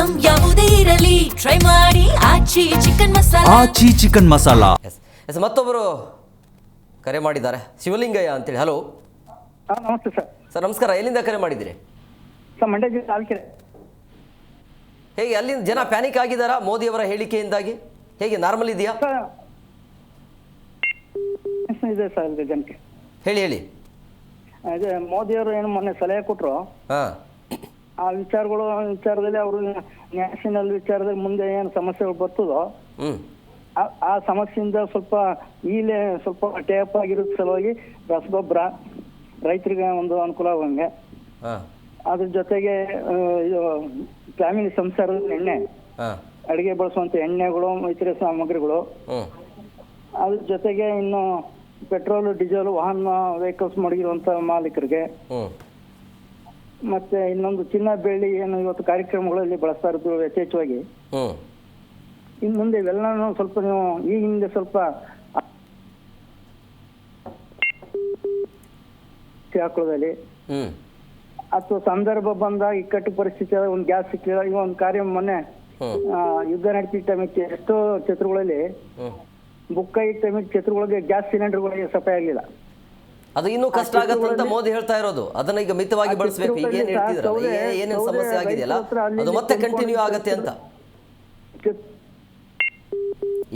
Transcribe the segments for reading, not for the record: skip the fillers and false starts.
Item ಯಾವುದೇ ಇರಲಿ try ಮಾಡಿ ಆಚಿ ಚಿಕನ್ ಮಸಾಲಾ. ಆಚಿ ಚಿಕನ್ ಮಸಾಲಾ. ಎಸ್ ಮತ್ತೊಬ್ಬರು ಕರೆ ಮಾಡಿದ್ದಾರೆ, ಶಿವಲಿಂಗಯ್ಯ ಅಂತೇಳಿ. ಹಲೋ ನಮಸ್ತೆ ಸರ್. ಸರ್ ನಮಸ್ಕಾರ, ಎಲ್ಲಿಂದ ಕರೆ ಮಾಡಿದ್ದೀರಿ? ಸರ್ ಮಂಡ್ಯ ಜಿಲ್ಲೆ ಆಲ್ಕೆರೆ. ಹೇಗೆ ಅಲ್ಲಿಂದ ಜನ ಪ್ಯಾನಿಕ್ ಆಗಿದ್ದಾರಾ ಮೋದಿಯವರ ಹೇಳಿಕೆಯಿಂದಾಗಿ? ಹೇಗೆ ನಾರ್ಮಲ್ ಇದೆಯಾ? ಇದೆ ಸರ್ ಇದೆ ಜನಕ್ಕೆ. ಹೇಳಿ ಹೇಳಿ. ಅದೇ ಮೋದಿಯವರು ಏನು ಮೊನ್ನೆ ಸಲಹೆ ಕೊಟ್ಟರು, ಹಾಂ, ಆ ವಿಚಾರದಲ್ಲಿ ಅವರು ನ್ಯಾಷನಲ್ ವಿಚಾರದಲ್ಲಿ ಮುಂದೆ ಏನು ಸಮಸ್ಯೆಗಳು ಬರ್ತದೋ ಆ ಸಮಸ್ಯೆಯಿಂದ ಸ್ವಲ್ಪ ಈಗಲೇ ಸ್ವಲ್ಪ ಟೇಪ್ ಆಗಿರೋ ಸಲುವಾಗಿ ರಸಗೊಬ್ಬರ ರೈತರಿಗೆ ಒಂದು ಅನುಕೂಲ ಆಗುವಂಗೆ, ಅದ್ರ ಜೊತೆಗೆ ಇದು ಫ್ಯಾಮಿಲಿ ಸಂಸಾರದ ಎಣ್ಣೆ, ಅಡಿಗೆ ಬಳಸುವಂತ ಎಣ್ಣೆಗಳು, ಇತರೆ ಸಾಮಗ್ರಿಗಳು, ಅದ್ರ ಜೊತೆಗೆ ಇನ್ನು ಪೆಟ್ರೋಲ್ ಡೀಸೆಲ್ ವಾಹನ ವೆಹಿಕಲ್ಸ್ ಮಡಗಿರುವಂತ ಮಾಲೀಕರಿಗೆ, ಮತ್ತೆ ಇನ್ನೊಂದು ಚಿನ್ನ ಬೆಳ್ಳಿ ಏನು ಇವತ್ತು ಕಾರ್ಯಕ್ರಮಗಳಲ್ಲಿ ಬಳಸ್ತಾ ಇರೋದು ಯಥೇಚ್ಛವಾಗಿ. ಇನ್ನು ಮುಂದೆ ಇವೆಲ್ಲನೂ ಸ್ವಲ್ಪ ನೀವು ಈ ಹಿಂದೆ ಸ್ವಲ್ಪ ಹಾಕೊಳ್ಳೋದಲ್ಲಿ ಅಥವಾ ಸಂದರ್ಭ ಬಂದಾಗ ಇಕ್ಕಟ್ಟು ಪರಿಸ್ಥಿತಿ ಒಂದು ಗ್ಯಾಸ್ ಸಿಕ್ಕಿಲ್ಲ, ಈಗ ಒಂದು ಕಾರ್ಯ ಮೊನ್ನೆ ಯುದ್ಧ ನಡೀತಿದ್ದ ಟೈಮಿಗೆ ಎಷ್ಟೋ ಛತ್ರಗಳಲ್ಲಿ ಬುಕ್ ಆಗಿದ್ದ ಟೈಮಿಗೆ ಛತ್ರಗಳಿಗೆ ಗ್ಯಾಸ್ ಸಿಲಿಂಡರ್ಗಳಿಗೆ ಸಪ್ಲೈ ಆಗಲಿಲ್ಲ. ಅದು ಇನ್ನೂ ಕಷ್ಟ ಆಗತ್ತೆ ಅಂತ ಮೋದಿ ಹೇಳ್ತಾ ಇರೋದು. ಅದನ್ನ ಈಗ ಮಿತವಾಗಿ ಬಳಸಬೇಕು. ಈಗ ಏನ್ ಹೇಳ್ತಿದ್ರಲ್ಲ, ಏನೇನು ಸಮಸ್ಯೆ ಆಗಿದೆಯಲ್ಲ ಅದು ಮತ್ತೆ ಕಂಟಿನ್ಯೂ ಆಗತ್ತೆ ಅಂತ.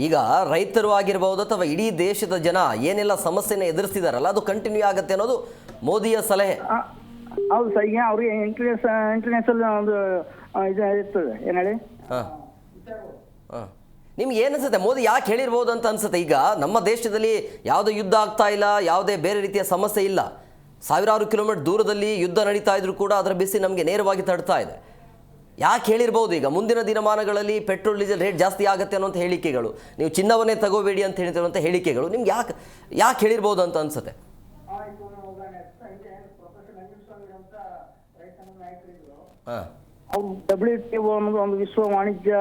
ಈಗ ರೈತರು ಆಗಿರಬಹುದು ಅಥವಾ ಇಡೀ ದೇಶದ ಜನ ಏನೆಲ್ಲ ಸಮಸ್ಯೆನ ಎದುರಿಸ್ತಿದಾರಲ್ಲ ಅದು ಕಂಟಿನ್ಯೂ ಆಗತ್ತೆ ಅನ್ನೋದು ಮೋದಿಯ ಸಲಹೆ. ಹೌದು ಸರ್. ಈಗ ಅವ್ರಿಗೆ ಇಂಟರ್ನ್ಯಾಷನಲ್ ಒಂದು ಇದು ಇರ್ತದೆ, ಏನ್ ಹೇಳಿ. ನಿಮ್ಗೆ ಏನನ್ಸುತ್ತೆ ಮೋದಿ ಯಾಕೆ ಹೇಳಿರ್ಬೋದು ಅಂತ ಅನ್ಸುತ್ತೆ? ಈಗ ನಮ್ಮ ದೇಶದಲ್ಲಿ ಯಾವುದೇ ಯುದ್ಧ ಆಗ್ತಾ ಇಲ್ಲ, ಯಾವುದೇ ಬೇರೆ ರೀತಿಯ ಸಮಸ್ಯೆ ಇಲ್ಲ. ಸಾವಿರಾರು ಕಿಲೋಮೀಟರ್ ದೂರದಲ್ಲಿ ಯುದ್ಧ ನಡೀತಾ ಇದ್ರು ಕೂಡ ಅದರ ಬಿಸಿ ನಮಗೆ ನೇರವಾಗಿ ತಡ್ತಾ ಇದೆ. ಯಾಕೆ ಹೇಳಿರ್ಬೋದು ಈಗ ಮುಂದಿನ ದಿನಮಾನಗಳಲ್ಲಿ ಪೆಟ್ರೋಲ್ ಡೀಸೆಲ್ ರೇಟ್ ಜಾಸ್ತಿ ಆಗುತ್ತೆ ಅನ್ನೋಂಥ ಹೇಳಿಕೆಗಳು, ನೀವು ಚಿನ್ನವನ್ನೇ ತಗೋಬೇಡಿ ಅಂತ ಹೇಳ್ತಿರುವಂಥ ಹೇಳಿಕೆಗಳು ನಿಮ್ಗೆ ಯಾಕೆ ಹೇಳಿರ್ಬೋದು ಅಂತ ಅನ್ಸುತ್ತೆ? ಅವ್ರು WTO ಅನ್ನೋದು ಒಂದು ವಿಶ್ವ ವಾಣಿಜ್ಯ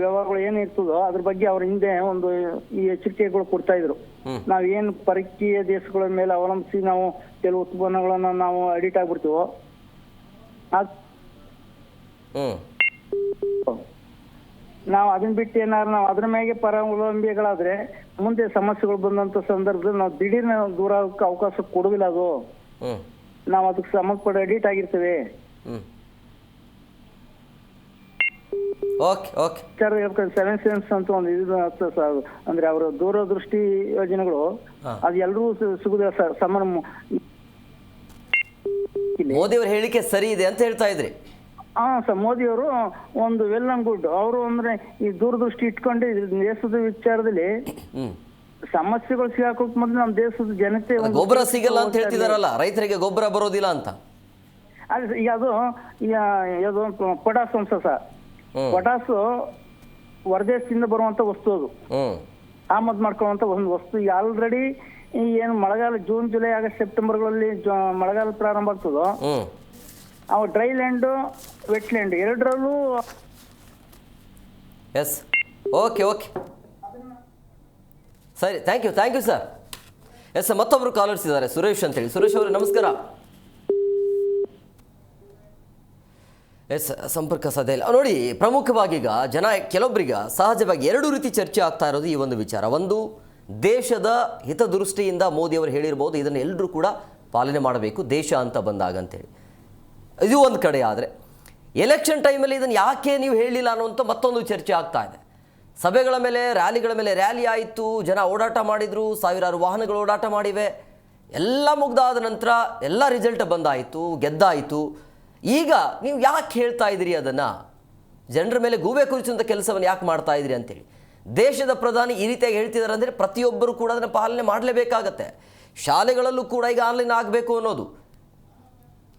ವ್ಯವಹಾರಗಳು ಏನಿರ್ತದೋ ಅದ್ರ ಬಗ್ಗೆ ಅವ್ರ ಹಿಂದೆ ಒಂದು ಈ ಎಚ್ಚರಿಕೆಗಳು ಕೊಡ್ತಾ ಇದ್ರು. ನಾವೇನು ಪರಕೀಯ ದೇಶಗಳ ಮೇಲೆ ಅವಲಂಬಿಸಿ ನಾವು ಕೆಲವು ಉತ್ಪನ್ನಗಳನ್ನ ನಾವು ಅಡಿಟ್ ಆಗ್ಬಿಡ್ತೀವೋ, ನಾವು ಅದನ್ನ ಬಿಟ್ಟು ಏನಾದ್ರು ನಾವು ಅದ್ರ ಮೇಲೆ ಪರಾವಲಂಬಿಗಳಾದ್ರೆ ಮುಂದೆ ಸಮಸ್ಯೆಗಳು ಬಂದಂತ ಸಂದರ್ಭದಲ್ಲಿ ನಾವು ದಿಢೀರ್ನ ದೂರ ಆಗೋಕೆ ಅವಕಾಶ ಕೊಡುವಿಲ್ಲ. ಅದು ನಾವು ಅದಕ್ಕೆ ಸಂಬಂಧಪಟ್ಟ ಅಡಿಟ್ ಆಗಿರ್ತೇವೆ. ಸೆವೆನ್ ಸೆನ್ಸ್ ಅಂತ ಒಂದು ಇದು ಅಂದ್ರೆ ಅವರ ದೂರದೃಷ್ಟಿ ಯೋಜನೆಗಳು ಅದು ಎಲ್ಲರೂ ಸಿಗುದಿಲ್ಲ ಸರ್. ಮೋದಿ ಅವರ ಹೇಳಿಕೆ ಸರಿ ಇದೆ ಅಂತ ಹೇಳ್ತಾ ಇದ್ರಿ? ಹಾ ಸರ್, ಮೋದಿ ಅವರು ಒಂದು ವೆಲ್ ಅಂಡ್ ಗುಡ್. ಅವರು ಅಂದ್ರೆ ಈ ದೂರದೃಷ್ಟಿ ಇಟ್ಕೊಂಡು ದೇಶದ ವಿಚಾರದಲ್ಲಿ ಸಮಸ್ಯೆಗಳು ಸಿಗಾಕೋಕ್ ಮೊದಲು ನಮ್ಮ ದೇಶದ ಜನತೆ ಗೊಬ್ಬರ ಸಿಗಲ್ಲ ಅಂತ ಹೇಳ್ತಿದಾರಲ್ಲ, ರೈತರಿಗೆ ಗೊಬ್ಬರ ಬರೋದಿಲ್ಲ ಅಂತ. ಅದೇ ಈಗ ಅದು ಪೊಟಾಸ್ ಅಂಶ ಸರ್. ಪೊಟಾಸು ಹೊರದೇಶದಿಂದ ಬರುವಂತ ವಸ್ತು, ಅದು ಆಮದು ಮಾಡ್ಕೊಳ್ಳುವಂತ ಒಂದು ವಸ್ತು. ಈಗ ಆಲ್ರೆಡಿ ಏನು ಮಳೆಗಾಲ ಜೂನ್ ಜುಲೈ ಆಗಸ್ಟ್ ಸೆಪ್ಟೆಂಬರ್ಗಳಲ್ಲಿ ಮಳೆಗಾಲ ಪ್ರಾರಂಭ ಆಗ್ತದೋ ಅವು ಡ್ರೈ ಲ್ಯಾಂಡ್ ವೆಟ್ ಲ್ಯಾಂಡ್ ಎರಡರಲ್ಲೂ. ಎಸ್, ಓಕೆ ಓಕೆ, ಸರಿ, ಥ್ಯಾಂಕ್ ಯು ಸರ್. ಎಸ್, ಮತ್ತೊಬ್ರು ಕಾಲರ್ಸ್ ಇದ್ದಾರೆ, ಸುರೇಶ್ ಅಂತೇಳಿ. ಸುರೇಶ್ ಅವರೇ ನಮಸ್ಕಾರ. ಎಸ್, ಸಂಪರ್ಕ ಸಾಧ್ಯ ಇಲ್ಲ ನೋಡಿ. ಪ್ರಮುಖವಾಗಿ ಈಗ ಜನ ಕೆಲವೊಬ್ಬರಿಗೆ ಸಹಜವಾಗಿ ಎರಡು ರೀತಿ ಚರ್ಚೆ ಆಗ್ತಾ ಇರೋದು ಈ ಒಂದು ವಿಚಾರ. ಒಂದು, ದೇಶದ ಹಿತದೃಷ್ಟಿಯಿಂದ ಮೋದಿಯವರು ಹೇಳಿರ್ಬೋದು ಇದನ್ನು ಎಲ್ಲರೂ ಕೂಡ ಪಾಲನೆ ಮಾಡಬೇಕು ದೇಶ ಅಂತ ಬಂದಾಗ ಅಂತೇಳಿ, ಇದು ಒಂದು ಕಡೆ. ಆದರೆ ಎಲೆಕ್ಷನ್ ಟೈಮಲ್ಲಿ ಇದನ್ನು ಯಾಕೆ ನೀವು ಹೇಳಿಲ್ಲ ಅನ್ನುವಂಥ ಮತ್ತೊಂದು ಚರ್ಚೆ ಆಗ್ತಾ ಇದೆ. ಸಭೆಗಳ ಮೇಲೆ, ರ್ಯಾಲಿಗಳ ಮೇಲೆ ರ್ಯಾಲಿ ಆಯಿತು, ಜನ ಓಡಾಟ ಮಾಡಿದರು, ಸಾವಿರಾರು ವಾಹನಗಳು ಓಡಾಟ ಮಾಡಿವೆ. ಎಲ್ಲ ಮುಗ್ದಾದ ನಂತರ ಎಲ್ಲ ರಿಸಲ್ಟ್ ಬಂದಾಯಿತು, ಗೆದ್ದಾಯಿತು. ಈಗ ನೀವು ಯಾಕೆ ಹೇಳ್ತಾ ಇದ್ದೀರಿ ಅದನ್ನು? ಜನರ ಮೇಲೆ ಗೂಬೆ ಕುರಿಸುವಂಥ ಕೆಲಸವನ್ನು ಯಾಕೆ ಮಾಡ್ತಾ ಇದ್ದೀರಿ ಅಂತೇಳಿ. ದೇಶದ ಪ್ರಧಾನಿ ಈ ರೀತಿಯಾಗಿ ಹೇಳ್ತಿದ್ದಾರೆ ಅಂದರೆ ಪ್ರತಿಯೊಬ್ಬರು ಕೂಡ ಅದನ್ನು ಪಾಲನೆ ಮಾಡಲೇಬೇಕಾಗತ್ತೆ. ಶಾಲೆಗಳಲ್ಲೂ ಕೂಡ ಈಗ ಆನ್ಲೈನ್ ಆಗಬೇಕು ಅನ್ನೋದು,